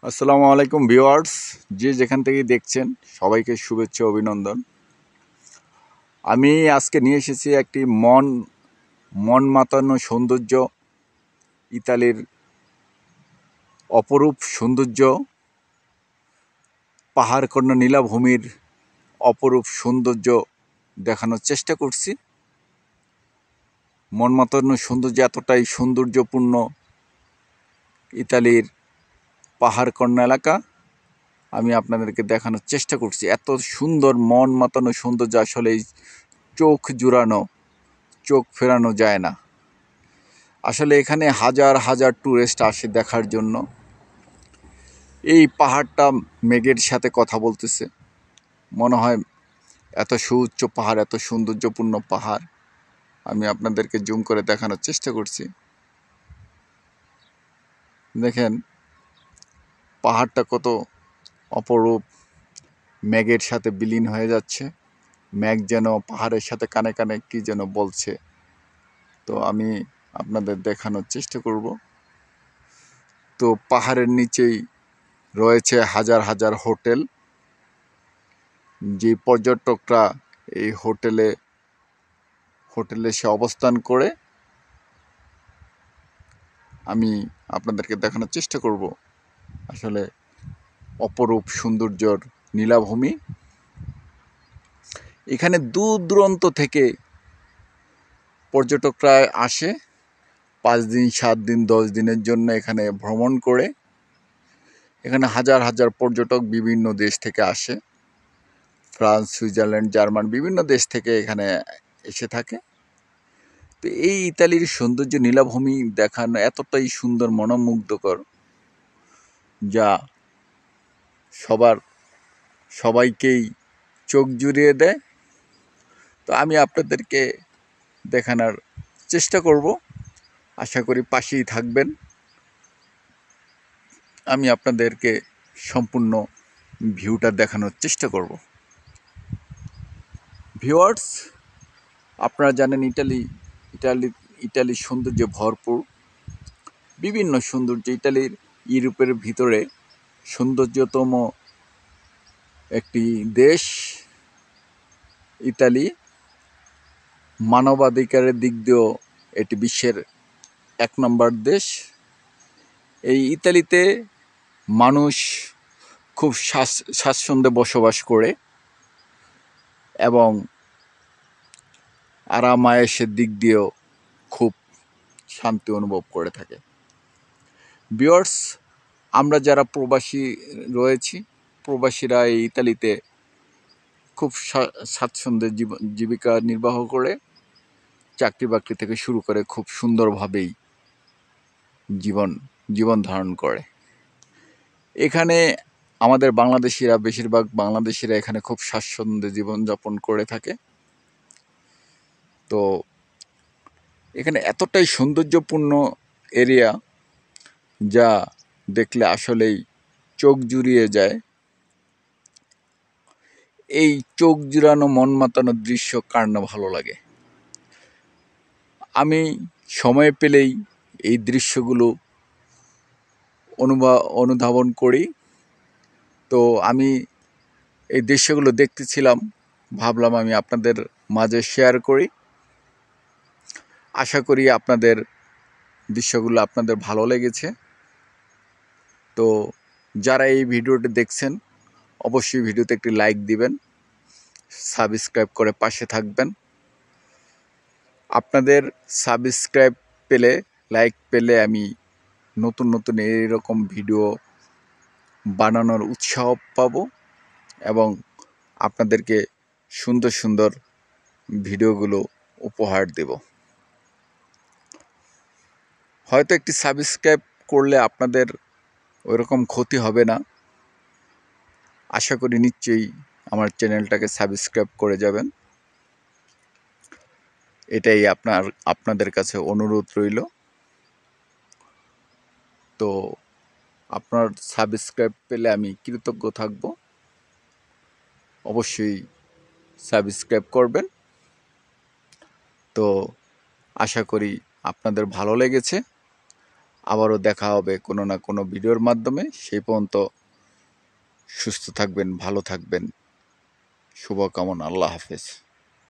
আসসালামু আলাইকুম ভিউয়ার্স, যে যেখান থেকে দেখছেন সবাইকে শুভেচ্ছা অভিনন্দন। আমি আজকে নিয়ে এসেছি একটি মন মন মাতানো সৌন্দর্য, ইতালির অপরূপ সৌন্দর্য, পাহাড়কন্যা নীলাভূমির অপরূপ সৌন্দর্য দেখানোর চেষ্টা করছি। মন মাতানো সৌন্দর্য এতটাই সৌন্দর্যপূর্ণ ইতালির পাহাড়কন্যা এলাকা আমি আপনাদেরকে দেখানোর চেষ্টা করছি। এত সুন্দর মন মাতানো সৌন্দর্য আসলেই চোখ জুড়ানো, চোখ ফেরানো যায় না। আসলে এখানে হাজার হাজার ট্যুরিস্ট আসে দেখার জন্য। এই পাহাড়টা মেঘের সাথে কথা বলতেছে, মনে হয় এত সুউচ্চ পাহাড়, এত সৌন্দর্যপূর্ণ পাহাড়। আমি আপনাদেরকে জুম করে দেখানোর চেষ্টা করছি। দেখেন পাহাড়টা কত অপরূপ, মেঘের সাথে বিলীন হয়ে যাচ্ছে। মেঘ যেন পাহাড়ের সাথে কানে কানে কি যেন বলছে। তো আমি আপনাদের দেখানোর চেষ্টা করব। তো পাহাড়ের নিচেই রয়েছে হাজার হাজার হোটেল। যে পর্যটকরা এই হোটেলে এসে অবস্থান করে, আমি আপনাদেরকে দেখানোর চেষ্টা করব আসলে অপরূপ সৌন্দর্যর নীলাভূমি। এখানে দূর দূরান্ত থেকে পর্যটকরা আসে 5 দিন, 7 দিন, 10 দিনের জন্য এখানে ভ্রমণ করে। এখানে হাজার হাজার পর্যটক বিভিন্ন দেশ থেকে আসে, ফ্রান্স, সুইজারল্যান্ড, জার্মান, বিভিন্ন দেশ থেকে এখানে এসে থাকে। তো এই ইতালির সৌন্দর্য নীলাভূমি দেখানো এতটাই সুন্দর, মনোমুগ্ধকর, যা সবাইকেই চোখ জুড়িয়ে দেয়। তো আমি আপনাদেরকে দেখানোর চেষ্টা করব, আশা করি পাশেই থাকবেন। আমি আপনাদেরকে সম্পূর্ণ ভিউটা দেখানোর চেষ্টা করব। ভিউয়ার্স, আপনারা জানেন ইটালির সৌন্দর্যে ভরপুর, বিভিন্ন সৌন্দর্য। ইটালির ইউরোপের ভিতরে সৌন্দর্যতম একটি দেশ ইতালি। মানবাধিকারের দিক দিয়েও এটি বিশ্বের 1 নম্বর দেশ। এই ইতালিতে মানুষ খুব স্বাচ্ছন্দ্যে বসবাস করে এবং আরাম আয়েশের দিক দিয়েও খুব শান্তি অনুভব করে থাকে। ভিউয়ার্স, আমরা যারা প্রবাসী রয়েছি, প্রবাসীরা এই ইতালিতে খুব স্বাচ্ছন্দ্যে জীবিকা নির্বাহ করে, চাকরি বাকরি থেকে শুরু করে খুব সুন্দরভাবেই জীবন ধারণ করে। এখানে আমাদের বাংলাদেশিরা, বেশিরভাগ বাংলাদেশিরা এখানে খুব স্বাচ্ছন্দ্যে জীবনযাপন করে থাকে। তো এখানে এতটাই সৌন্দর্যপূর্ণ এরিয়া, যা দেখলে আসলেই চোখ জুড়িয়ে যায়। এই চোখ জুড়ানো, মন মাতানো দৃশ্য কার না ভালো লাগে। আমি সময় পেলেই এই দৃশ্যগুলো অনুধাবন করি। তো আমি এই দৃশ্যগুলো দেখতেছিলাম, ভাবলাম আমি আপনাদের মাঝে শেয়ার করি। আশা করি আপনাদের দৃশ্যগুলো আপনাদের ভালো লেগেছে। তো যারা এই ভিডিওটি দেখছেন, অবশ্যই ভিডিওতে একটি লাইক দিবেন, সাবস্ক্রাইব করে পাশে থাকবেন। আপনাদের সাবস্ক্রাইব পেলে, লাইক পেলে আমি নতুন নতুন এইরকম ভিডিও বানানোর উৎসাহ পাব এবং আপনাদেরকে সুন্দর সুন্দর ভিডিওগুলো উপহার দেব। হয়তো একটি সাবস্ক্রাইব করলে আপনাদের ওইরকম ক্ষতি হবে না। আশা করি নিশ্চয়ই আমার চ্যানেলটাকে সাবস্ক্রাইব করে যাবেন। এটাই আপনাদের কাছে অনুরোধ রইল। তো আপনার সাবস্ক্রাইব পেলে আমি কৃতজ্ঞ থাকব। অবশ্যই সাবস্ক্রাইব করবেন। তো আশা করি আপনাদের ভালো লেগেছে। আবারও দেখা হবে কোনো না কোনো ভিডিওর মাধ্যমে। সেই পর্যন্ত সুস্থ থাকবেন, ভালো থাকবেন। শুভকামনা। আল্লাহ হাফেজ।